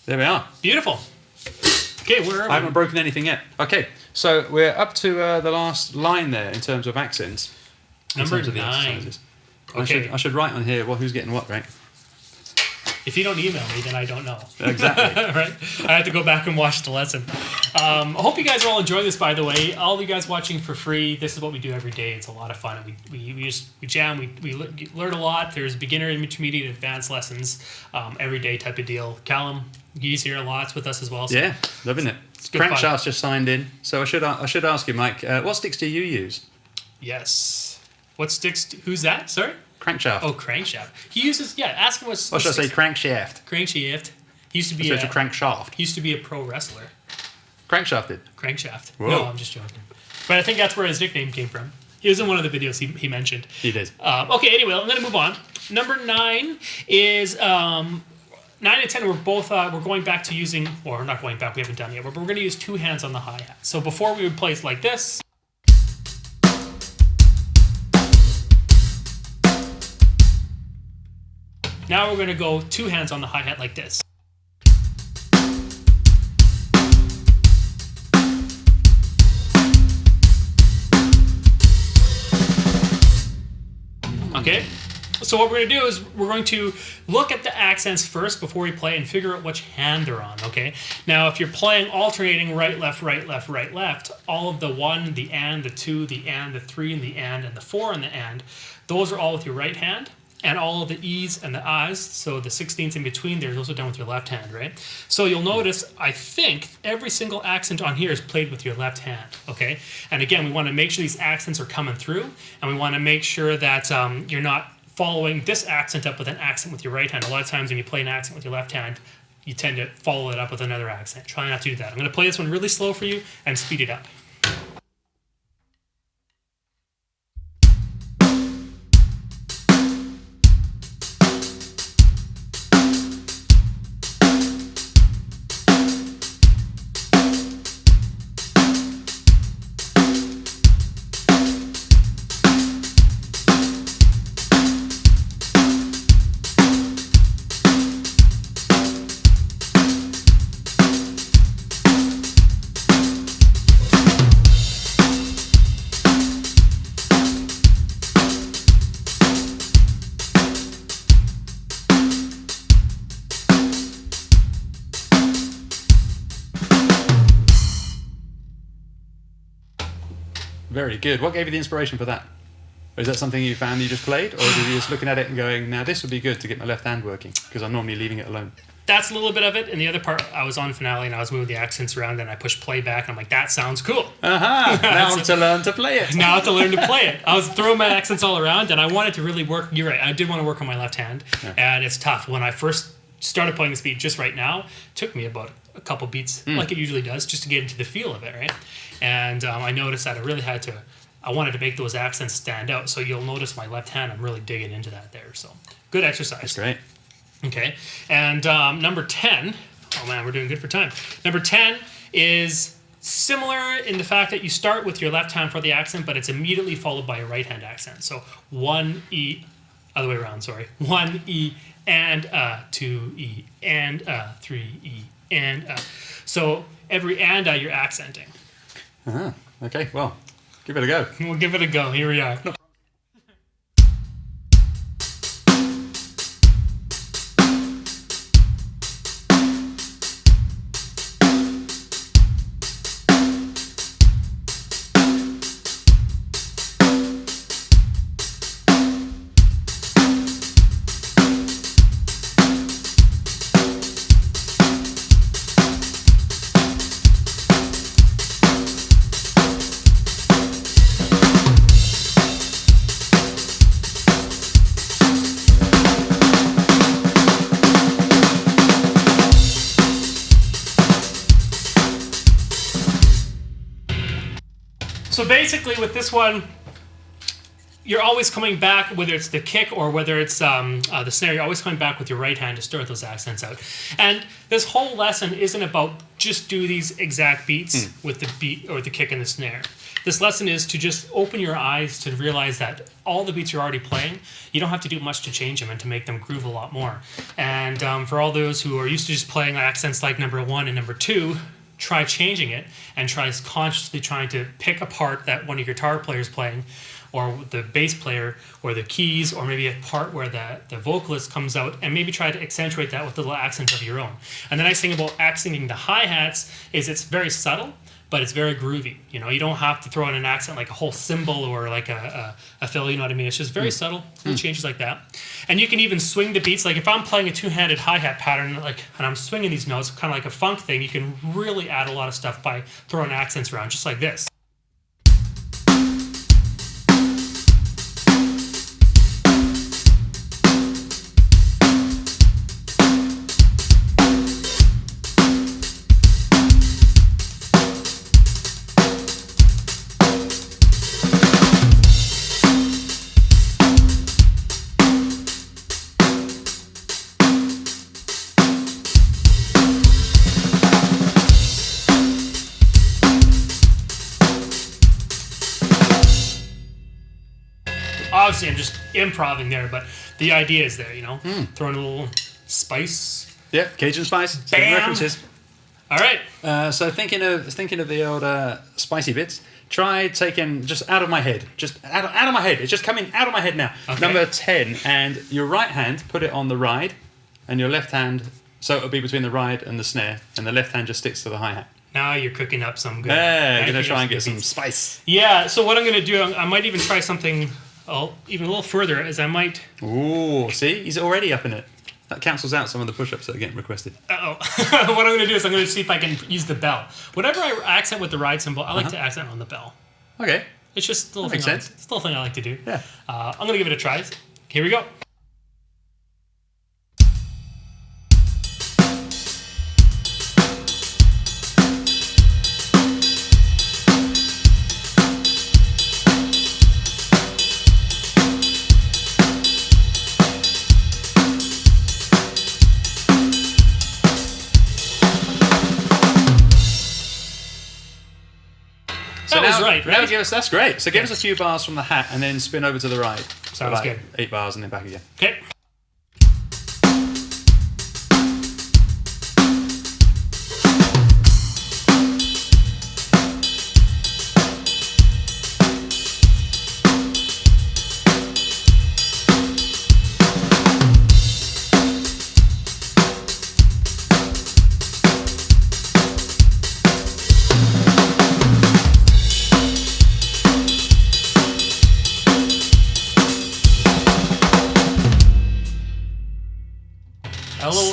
There we are. Beautiful. Okay, where are we? I haven't broken anything yet. Okay, so we're up to the last line there in terms of accents. Number in terms of the 9. exercises. Okay. I should write on here who's getting what, right? If you don't email me, then I don't know. Exactly. Right? I have to go back and watch the lesson. I hope you guys are all enjoying this, by the way. All you guys watching for free, this is what we do every day. It's a lot of fun. We jam, we learn a lot. There's beginner, intermediate, advanced lessons every day type of deal. Callum, he's here a lot with us as well. So Yeah, loving it. good fun. Crankshaft's just signed in. So I should ask you, Mike, what sticks do you use? Yes. What sticks? Who's that? Sorry? Crankshaft. Oh, crankshaft. He uses, ask him Or should I say crankshaft? Crankshaft. He used to be It's a crankshaft. He used to be a pro wrestler. Crankshafted. Crankshaft. Whoa. No, I'm just joking. But I think that's where his nickname came from. It was in one of the videos he mentioned. He did. Okay, anyway, I'm going to move on. Number 9 is 9 and 10. We're both we're going back to using, or we're not going back. We haven't done it yet. But we're going to use 2 hands on the hi hat. So before we would play it like this. Now we're going to go 2 hands on the hi hat like this. Okay, so what we're going to do is we're going to look at the accents first before we play and figure out which hand they're on, okay? Now, if you're playing alternating right, left, all of the 1, the and, the 2, the and, the 3, and the and the 4, and the and, those are all with your right hand. And all of the E's and the I's, so the 16ths in between there, those are done with your left hand, right? So you'll notice, I think, every single accent on here is played with your left hand, okay? And again, we want to make sure these accents are coming through, and we want to make sure that you're not following this accent up with an accent with your right hand. A lot of times when you play an accent with your left hand, you tend to follow it up with another accent. Try not to do that. I'm going to play this one really slow for you and speed it up. Very good. What gave you the inspiration for that? Is that something you found you just played, or were you just looking at it and going, now this would be good to get my left hand working, because I'm normally leaving it alone? That's a little bit of it, and the other part, I was on finale and I was moving the accents around, and I pushed play back, and I'm like, that sounds cool. Aha! Now to learn to play it. Now to learn to play it. I was throwing my accents all around, and I wanted to really work. You're right, I did want to work on my left hand, and it's tough. When I first started playing this beat just right now, it took me about a couple beats, like it usually does, just to get into the feel of it, right? And I noticed that I really had to, I wanted to make those accents stand out, so you'll notice my left hand, I'm really digging into that there, so good exercise. That's great. Okay, and number 10, oh man, we're doing good for time. Number 10 is similar in the fact that you start with your left hand for the accent, but it's immediately followed by a right hand accent. So 1 E, other way around, sorry. 1 E and 2 E and 3 E and So every and you're accenting. Okay, well, give it a go. We'll give it a go. Here we are. So basically with this one, you're always coming back, whether it's the kick or whether it's the snare, you're always coming back with your right hand to start those accents out. And this whole lesson isn't about just do these exact beats with the beat or the kick and the snare. This lesson is to just open your eyes to realize that all the beats you're already playing, you don't have to do much to change them and to make them groove a lot more. And for all those who are used to just playing accents like number 1 and number 2, try changing it and try consciously trying to pick apart that one of your guitar players playing, or the bass player, or the keys, or maybe a part where the vocalist comes out, and maybe try to accentuate that with a little accent of your own. And the nice thing about accenting the hi-hats is it's very subtle, but it's very groovy. You know, you don't have to throw in an accent like a whole cymbal or like a fill, you know what I mean? It's just very subtle, little changes like that. And you can even swing the beats. Like if I'm playing a two-handed hi-hat pattern, and I'm swinging these notes, kind of like a funk thing, you can really add a lot of stuff by throwing accents around, just like this. Obviously, I'm just improvising there, but the idea is there, you know? Throwing a little spice. Yeah, Cajun spice. Bam! References. All right. So thinking of the old spicy bits, try taking just out of my head. Just out of my head. It's just coming out of my head now. Okay. Number 10, and your right hand, put it on the ride, and your left hand, so it'll be between the ride and the snare, and the left hand just sticks to the hi-hat. Now you're cooking up some good. Yeah, I'm going to try and get some spice. Yeah, so what I'm going to do, I might even try something even a little further, is I might... Ooh, see? He's already up in it. That cancels out some of the push-ups that are getting requested. Uh-oh. What I'm going to do is I'm going to see if I can use the bell. Whenever I accent with the ride cymbal, I like to accent on the bell. Okay. It's just a little Makes thing. sense. It's a little thing I like to do. Yeah. I'm going to give it a try. Here we go. Right? Now give us, that's great. So give us a few bars from the hat and then spin over to the ride. Sounds good. 8 bars and then back again. Okay.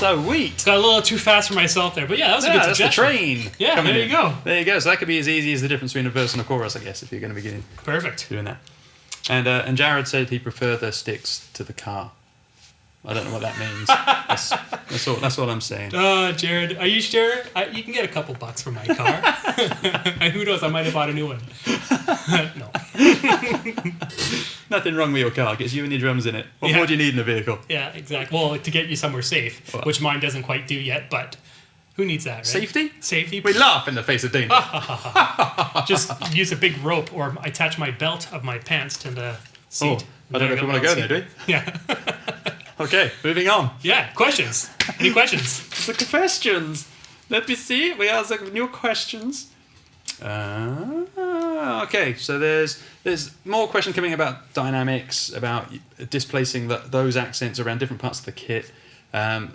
Sweet. Got a little too fast for myself there, but yeah, that was a good That's the suggestion. train. Yeah, coming there in. you go. There you go. So that could be as easy as the difference between a verse and a chorus, I guess, if you're going to begin Perfect. doing that. And Jared said he preferred the sticks to the car. I don't know what that means. That's what I'm saying. Jared, are you sure? You can get a couple bucks for my car. And who knows? I might have bought a new one. No. Nothing wrong with your car. Gets you and your drums in it. What more do you need in a vehicle? Yeah, exactly. Well, to get you somewhere safe, which mine doesn't quite do yet, but who needs that, right? Safety? Safety. We laugh in the face of danger. Just use a big rope or attach my belt of my pants to the seat. I don't know if we want to go there, do we? Yeah. Okay, moving on. Yeah, questions. Any questions? The questions. Let me see. We have the new questions. Okay, so there's more question coming about dynamics, about displacing those accents around different parts of the kit.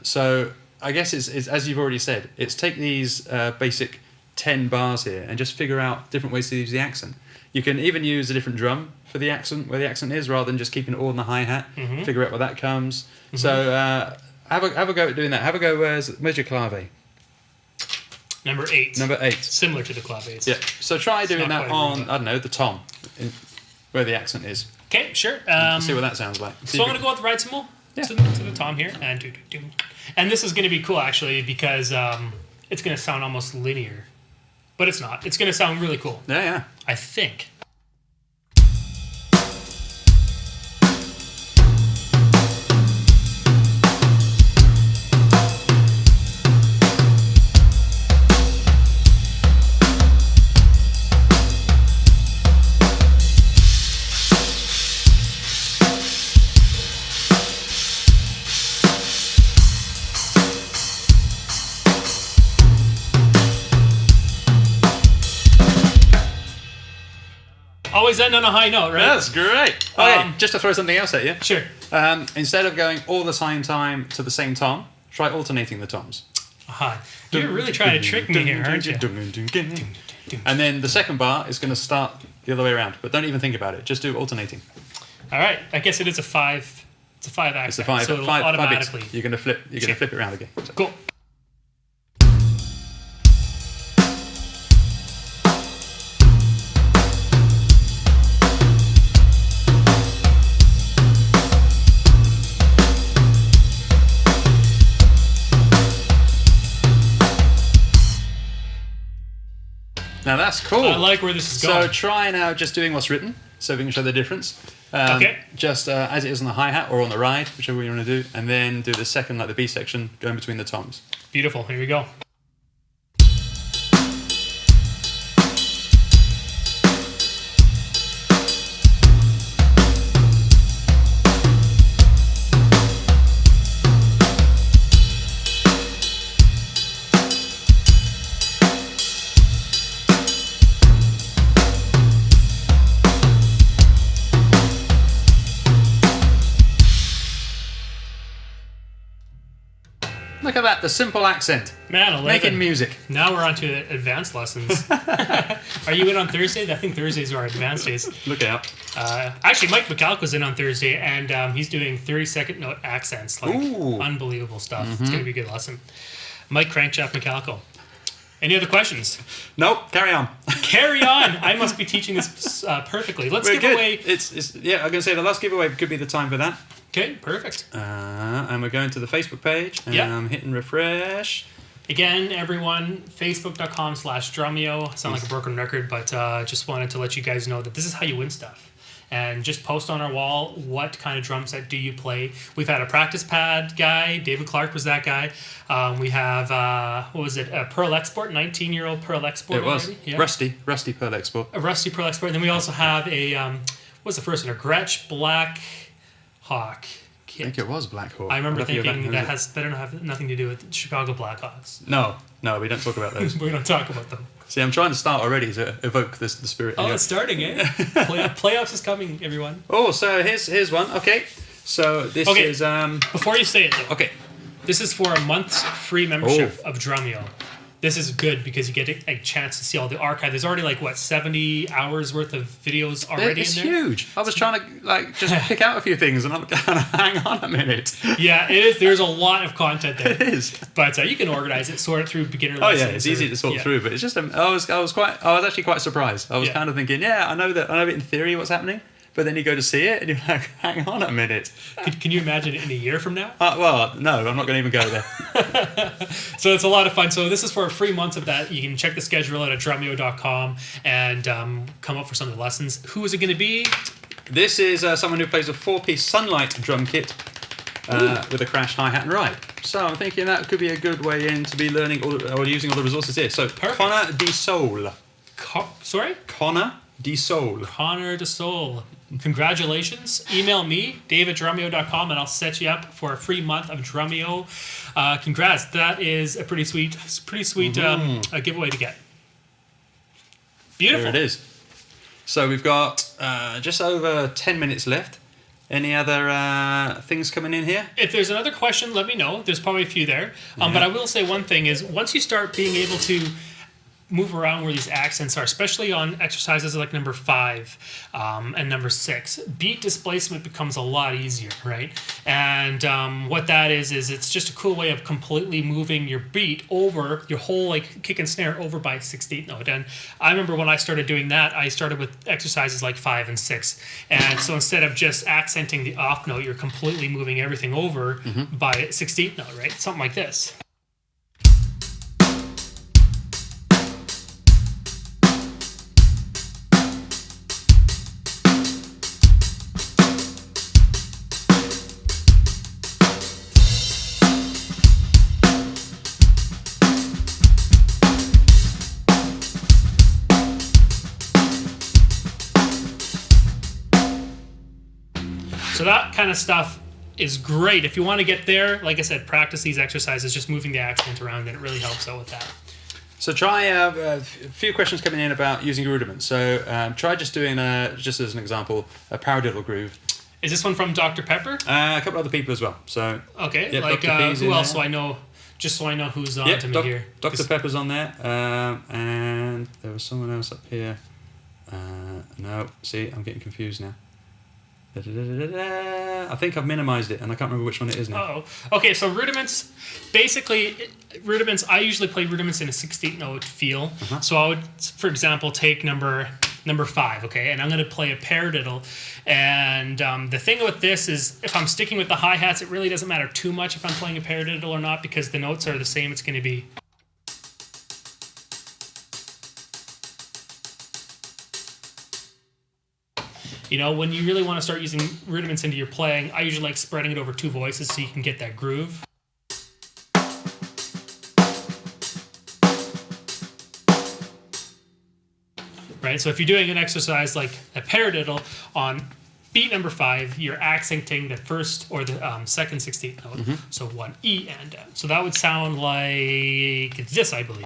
So I guess it's as you've already said, it's take these basic 10 bars here and just figure out different ways to use the accent. You can even use a different drum for the accent, where the accent is, rather than just keeping it all in the hi-hat. Mm-hmm. Figure out where that comes. Mm-hmm. So have a go at doing that. Have a go, where's your clave? Number 8. Number 8. Similar to the clave. Yeah. So try doing that on, I don't know, the tom, where the accent is. Okay, sure. See what that sounds like. So I'm going to go with the right cymbal to the tom here. And this is going to be cool, actually, because it's going to sound almost linear. But it's not. It's going to sound really cool. Yeah. I think. Always end on a high note, right? That's great. Okay, just to throw something else at you. Sure. Instead of going all the same time to the same tom, try alternating the toms. Aha. You're really trying to trick me here, aren't you? And then the second bar is going to start the other way around, but don't even think about it. Just do alternating. All right. I guess it is a 5. It's a 5 accent. It's a 5. So it'll 5 automatically. You're going to flip. You're going to flip it around again. So. Cool. Now that's cool. I like where this is going. So try now just doing what's written, so we can show the difference. Okay. Just as it is on the hi-hat or on the ride, whichever you want to do, and then do the second, like the B section, going between the toms. Beautiful. Here we go. Look at that, the simple accent. Man, 11. Making music. Now we're on to advanced lessons. Are you in on Thursday? I think Thursdays are our advanced days. Look out. Actually, Mike McAllister's in on Thursday, and he's doing 30-second note accents. Like, unbelievable stuff. Mm-hmm. It's going to be a good lesson. Mike Crankshaft McAllister. Any other questions? Nope, carry on. Carry on. I must be teaching this perfectly. Let's give away... It's I'm going to say the last giveaway could be the time for that. Okay, perfect. And we're going to the Facebook page, and I'm hitting refresh. Again, everyone, facebook.com/Drumeo. I sound like a broken record, but just wanted to let you guys know that this is how you win stuff. And just post on our wall, what kind of drum set do you play? We've had a practice pad guy. David Clark was that guy. We have, what was it? A Pearl Export, 19-year-old Pearl Export. It was. Yeah. Rusty Pearl Export. A rusty Pearl Export. And then we also have a, what's the first one? A Gretsch Black Hawk kit. I think it was Black Hawk. I remember thinking that better have nothing to do with Chicago Blackhawks. No, we don't talk about those. We don't talk about them. See, I'm trying to start already to evoke the spirit. Oh, it's starting, eh? Playoffs is coming, everyone. Oh, so here's one. Okay, so this is... Before you say it, though. Okay. This is for a month's free membership of Drumeo. this is good because you get a chance to see all the archive. There's already like, what, 70 hours worth of videos already It's in there? huge. I was trying to like just pick out a few things, and I'm kind of hang on a minute. Yeah, it is. There's a lot of content there. It is. But you can organize it, sort it through beginner Oh lessons. yeah, it's easy to sort through, but it's just I was actually quite surprised. I was kind of thinking, I know it in theory what's happening, but then you go to see it and you're like, hang on a minute. Can you imagine it in a year from now? Well, no, I'm not going to even go there. So it's a lot of fun. So this is for a free month of that. You can check the schedule out at drumeo.com and come up for some of the lessons. Who is it going to be? This is someone who plays a 4-piece Sunlight drum kit with a crash, hi-hat and ride. So I'm thinking that could be a good way in to be learning or using all the resources here. So Perfect. Connor de Soul. Sorry? Connor de Soul. Connor de Soul. Congratulations. Email me, dave@drumeo.com, and I'll set you up for a free month of Drumeo. Congrats. That is a pretty sweet giveaway to get. Beautiful. There it is. So we've got just over 10 minutes left. Any other things coming in here? If there's another question, let me know. There's probably a few there. But I will say one thing is once you start being able to move around where these accents are, especially on exercises like number 5 and number 6, beat displacement becomes a lot easier, right? And what that is it's just a cool way of completely moving your beat over your whole like kick and snare over by 16th note. And I remember when I started doing that, I started with exercises like 5 and 6. And so instead of just accenting the off note, you're completely moving everything over by 16th note, right? Something like this. So that kind of stuff is great. If you want to get there, like I said, practice these exercises, just moving the accent around, and it really helps out with that. So try a few questions coming in about using rudiments. So try just doing, just as an example, a paradiddle groove. Is this one from Dr. Pepper? A couple other people as well. So okay, yeah, like who else do I know? Just so I know who's on to me here. Dr. Pepper's on there, and there was someone else up here. No, see, I'm getting confused now. I think I've minimized it and I can't remember which one it is now. Okay, so rudiments, basically, rudiments, I usually play rudiments in a 16th note feel. So I would, for example, take number 5, okay, and I'm going to play a paradiddle. And the thing with this is if I'm sticking with the hi-hats, it really doesn't matter too much if I'm playing a paradiddle or not because the notes are the same. It's going to be... You know, when you really want to start using rudiments into your playing, I usually like spreading it over 2 voices so you can get that groove. Right, so if you're doing an exercise like a paradiddle on beat number 5, you're accenting the first or the second 16th note. So 1 E and down. So that would sound like this, I believe.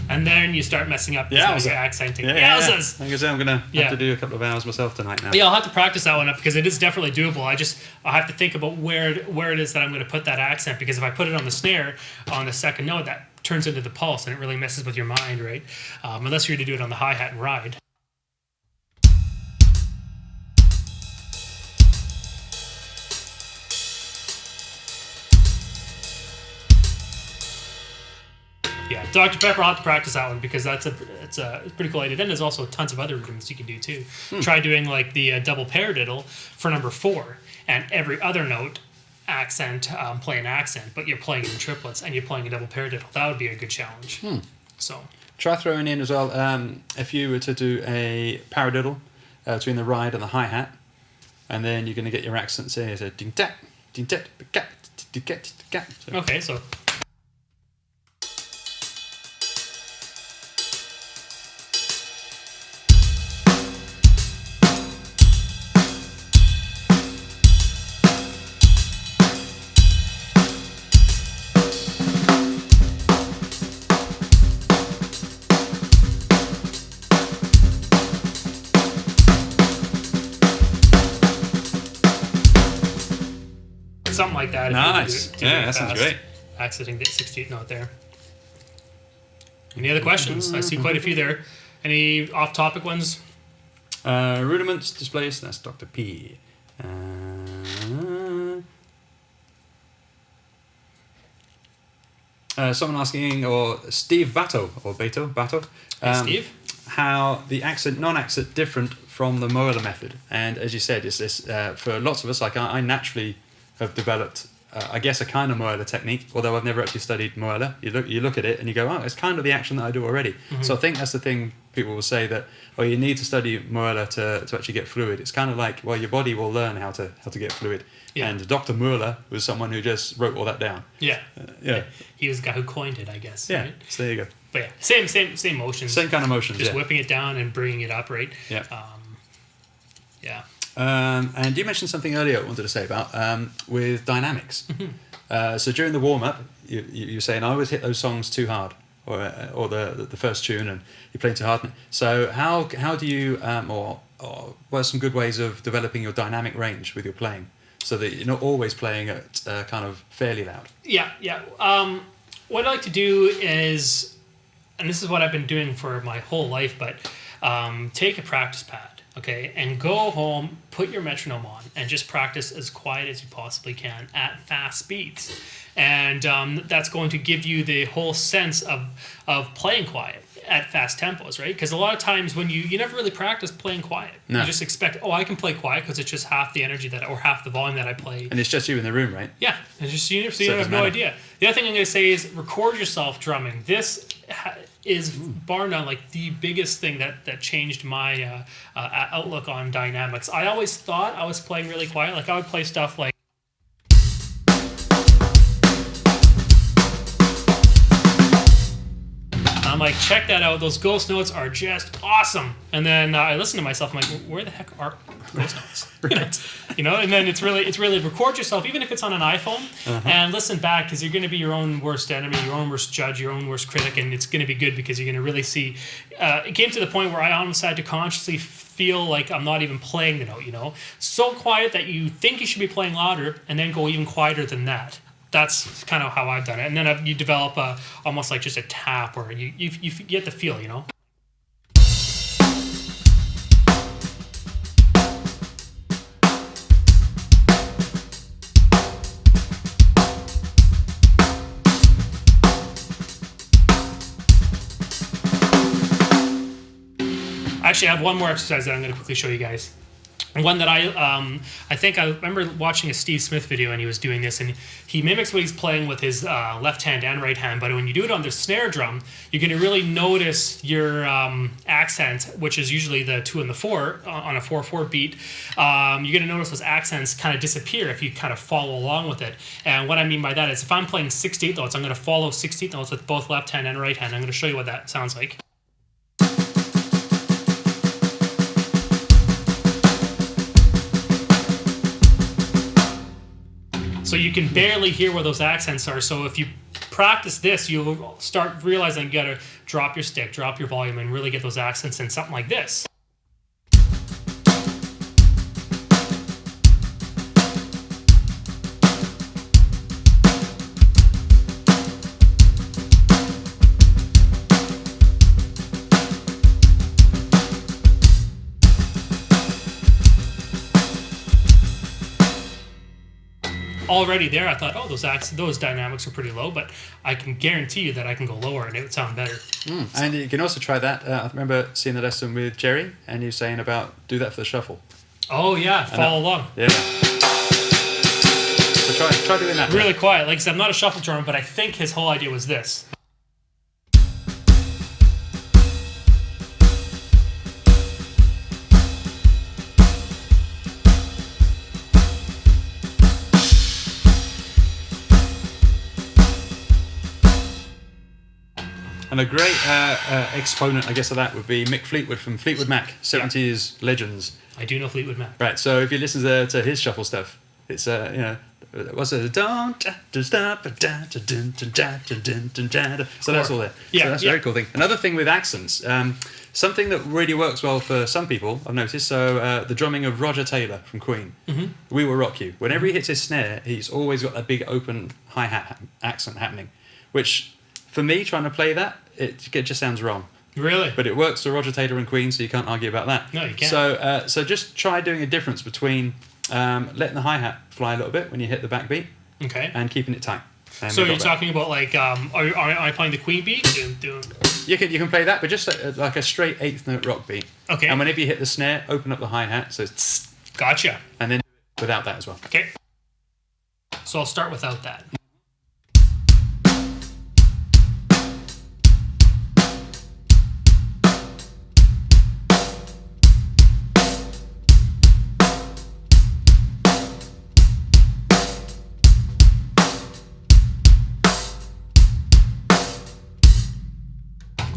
And then you start messing up your accenting. Yowzas! Like I said, I'm going to have to do a couple of hours myself tonight now. Yeah, I'll have to practice that one up because it is definitely doable. I'll have to think about where it is that I'm going to put that accent because if I put it on the snare on the second note, that turns into the pulse and it really messes with your mind, right? Unless you're going to do it on the hi-hat and ride. Yeah, Dr. Pepper, I'll have to practice that one because it's a pretty cool idea. Then there's also tons of other rhythms you can do too. Try doing like the double paradiddle for number 4 and every other note accent, play an accent, but you're playing in triplets and you're playing a double paradiddle. That would be a good challenge. So try throwing in as well, if you were to do a paradiddle between the ride and the hi-hat, and then you're going to get your accents here. So ding-tat, ding-tat, ding-tat. Okay, so... something like that. If you Nice. do Yeah, it that sounds fast. great. Accenting the 16th note there. Any other questions? I see quite a few there. Any off-topic ones? Rudiments displays. That's Dr. P. Someone asking, or Steve Bato, or Bato, Hey, Steve? how the accent, non-accent different from the Moeller method. And as you said, it's this, for lots of us, like I naturally have developed, I guess, a kind of Moeller technique, although I've never actually studied Moeller. You look at it and you go, oh, it's kind of the action that I do already. Mm-hmm. So I think that's the thing people will say, that, oh, you need to study Moeller to actually get fluid. It's kind of like, well, your body will learn how to get fluid. Yeah. And Dr. Mueller was someone who just wrote all that down. Yeah. Yeah. He was the guy who coined it, I guess. Yeah. Right? So there you go. But yeah, same motions. Same kind of motions. Just yeah. whipping it down and bringing it up, right? Yeah. Yeah. And you mentioned something earlier I wanted to say about with dynamics. So during the warm up, you were saying I always hit those songs too hard, or the first tune, and you're playing too hard. So how do you or what are some good ways of developing your dynamic range with your playing, so that you're not always playing at kind of fairly loud? Yeah. What I like to do is, and this is what I've been doing for my whole life, but take a practice pad. Okay, and go home, put your metronome on, and just practice as quiet as you possibly can at fast speeds. And that's going to give you the whole sense of playing quiet at fast tempos, right? Because a lot of times when you never really practice playing quiet. No. You just expect, I can play quiet because it's just half the energy or half the volume that I play. And it's just you in the room, right? Yeah, and just so you it have doesn't no matter. idea. The other thing I'm going to say is record yourself drumming. This is bar none like the biggest thing that changed my outlook on dynamics. I always thought I was playing really quiet. Like I would play stuff like. I'm like, check that out. Those ghost notes are just awesome. And then I listen to myself. I'm like, where the heck are ghost notes? You know. And then it's really record yourself, even if it's on an iPhone, and listen back, because you're going to be your own worst enemy, your own worst judge, your own worst critic, and it's going to be good because you're going to really see. It came to the point where I almost had to consciously feel like I'm not even playing the note. You know, so quiet that you think you should be playing louder, and then go even quieter than that. That's kind of how I've done it. And then you develop almost like just a tap, or you get the feel, you know? Actually, I have one more exercise that I'm going to quickly show you guys. One that I think I remember watching a Steve Smith video, and he was doing this, and he mimics what he's playing with his left hand and right hand. But when you do it on the snare drum, you're going to really notice your accent, which is usually the 2 and the 4 on a 4/4 beat. You're going to notice those accents kind of disappear if you kind of follow along with it. And what I mean by that is, if I'm playing 16th notes, I'm going to follow 16th notes with both left hand and right hand. I'm going to show you what that sounds like. So you can barely hear where those accents are. So if you practice this, you'll start realizing you got to drop your stick, drop your volume, and really get those accents in something like this. Already there, I thought, those dynamics are pretty low, but I can guarantee you that I can go lower and it would sound better. And you can also try that. I remember seeing the lesson with Jerry, and he was saying about do that for the shuffle. Oh yeah, follow along. Yeah. So try doing that. Really quiet. Like I said, I'm not a shuffle drummer, but I think his whole idea was this. And a great exponent, I guess, of that would be Mick Fleetwood from Fleetwood Mac, 70s legends. I do know Fleetwood Mac. Right, so if you listen to his shuffle stuff, it's What's it? Don't stop. So that's all there. Yeah, So that's a very cool thing. Another thing with accents, something that really works well for some people, I've noticed. So the drumming of Roger Taylor from Queen, "We Will Rock You." Whenever he hits his snare, he's always got a big open hi-hat accent happening, which for me, trying to play that, it just sounds wrong. Really? But it works for Roger Taylor and Queen, so you can't argue about that. No, you can't. So just try doing a difference between letting the hi-hat fly a little bit when you hit the backbeat, Okay. and keeping it tight. And So we you're got that. talking about like, are I playing the Queen beat? You can play that, but just like a straight eighth note rock beat. Okay. And whenever you hit the snare, open up the hi-hat, so it's Gotcha. and then without that as well. Okay. So I'll start without that.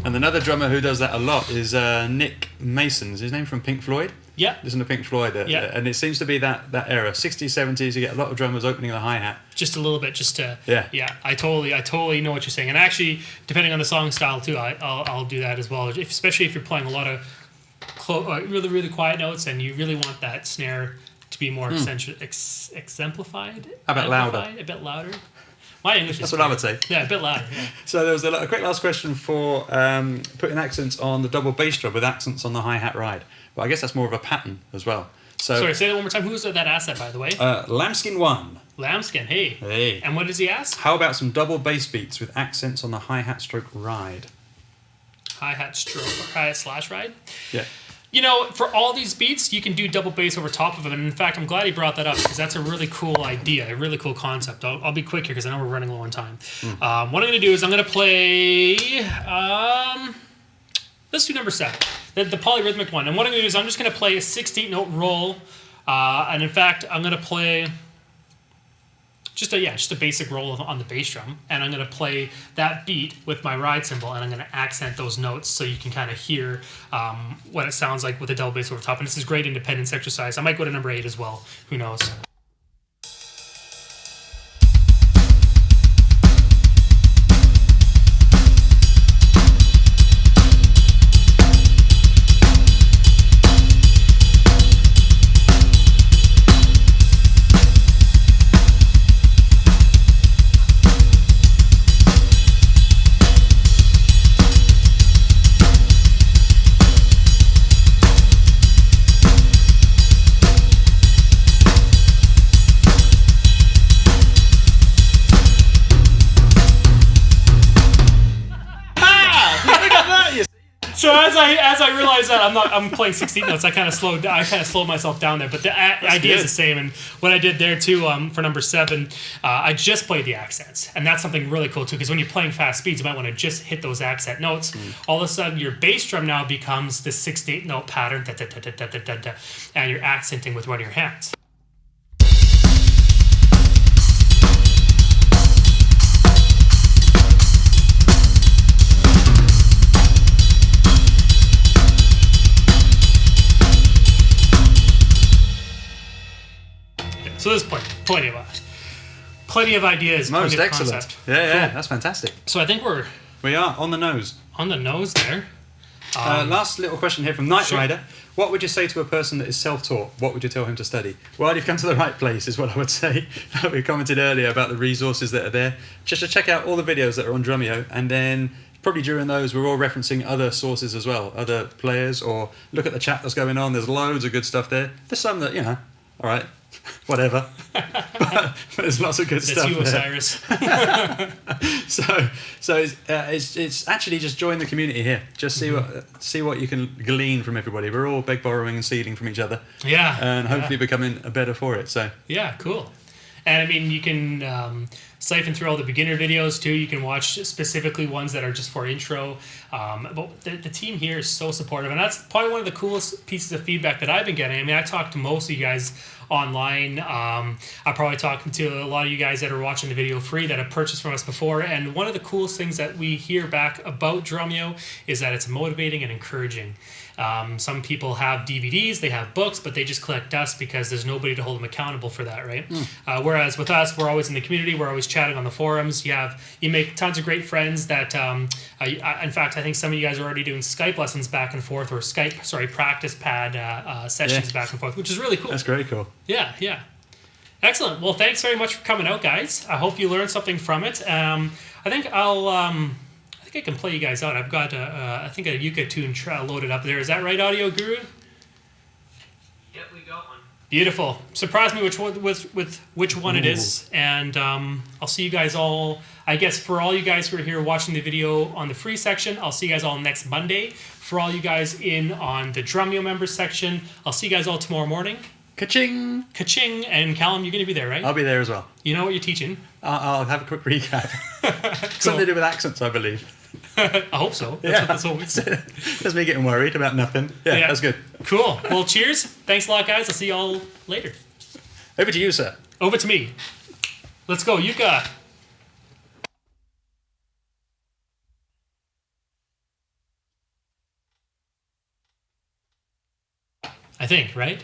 And another drummer who does that a lot is Nick Mason. Is his name from Pink Floyd? Yeah. Listen to Pink Floyd. Yeah. And it seems to be that era, 60s, 70s. You get a lot of drummers opening the hi-hat. Just a little bit, just to. Yeah. Yeah. I totally know what you're saying, and actually, depending on the song style too, I'll do that as well. Especially if you're playing a lot of really really quiet notes, and you really want that snare to be more exemplified. How about louder? A bit louder. My English is That's what I would say. Yeah, a bit louder. Yeah. So there was a quick last question for putting accents on the double bass drum with accents on the hi-hat ride. But I guess that's more of a pattern as well. So Sorry, say that one more time. Who was that asset, by the way? Lambskin 1. Lambskin. Hey. Hey. And what does he ask? How about some double bass beats with accents on the hi-hat stroke ride? Hi-hat stroke or hi-hat slash ride? Yeah. You know, for all these beats, you can do double bass over top of them. And in fact, I'm glad he brought that up because that's a really cool idea, a really cool concept. I'll be quick here because I know we're running low on time. What I'm going to do is I'm going to play... let's do number 7, the polyrhythmic one. And what I'm going to do is I'm just going to play a 16th note roll. And in fact, I'm going to play... Just a basic roll on the bass drum, and I'm going to play that beat with my ride cymbal, and I'm going to accent those notes so you can kind of hear what it sounds like with the double bass over top. And this is great independence exercise. I might go to number 8 as well. Who knows? So as I realized that I'm playing 16 notes, I kind of slowed myself down there. But the idea is the same. And what I did there too for number 7, I just played the accents, and that's something really cool too. Because when you're playing fast speeds, you might want to just hit those accent notes. All of a sudden, your bass drum now becomes the 16th note pattern, and you're accenting with one of your hands. So there's plenty of ideas. Most plenty of excellent. concept. Yeah, Cool. that's fantastic. So I think we're We are on the nose. on the nose there. Last little question here from Knight Sure. Rider. What would you say to a person that is self-taught? What would you tell him to study? Well, you've come to the right place, is what I would say. We commented earlier about the resources that are there. Just to check out all the videos that are on Drumeo, and then probably during those we're all referencing other sources as well, other players, or look at the chat that's going on. There's loads of good stuff there. There's some that, all right, whatever. but there's lots of good stuff That's you, there. Osiris. So it's actually just join the community here. Just see what you can glean from everybody. We're all beg, borrowing, and stealing from each other, Yeah. and hopefully becoming better for it. So Yeah, cool. And I mean, you can siphon through all the beginner videos too. You can watch specifically ones that are just for intro. But the team here is so supportive, and that's probably one of the coolest pieces of feedback that I've been getting. I mean, I talked to most of you guys online. I'm probably talking to a lot of you guys that are watching the video free that have purchased from us before. And one of the coolest things that we hear back about Drumeo is that it's motivating and encouraging. Some people have DVDs, they have books, but they just collect dust because there's nobody to hold them accountable for that, right? Whereas with us, we're always in the community, we're always chatting on the forums. You make tons of great friends that, in fact, I think some of you guys are already doing Skype lessons back and forth, or practice pad sessions back and forth, which is really cool. That's very cool. Yeah. Excellent. Well, thanks very much for coming out, guys. I hope you learned something from it. I think I can play you guys out. I've got I think a Yuka tune loaded up there. Is that right, Audio Guru? Yep, we got one. Beautiful. Surprise me with which one it is, and I'll see you guys all. I guess for all you guys who are here watching the video on the free section, I'll see you guys all next Monday. For all you guys in on the Drumeo members section, I'll see you guys all tomorrow morning. Ka-ching! Ka-ching! And Callum, you're going to be there, right? I'll be there as well. You know what you're teaching? I'll have a quick recap. Cool. Something to do with accents, I believe. I hope so. That's always. Just me getting worried about nothing. Yeah, that's good. Cool. Well, cheers. Thanks a lot, guys. I'll see you all later. Over to you, sir. Over to me. Let's go. Yuka. I think, right?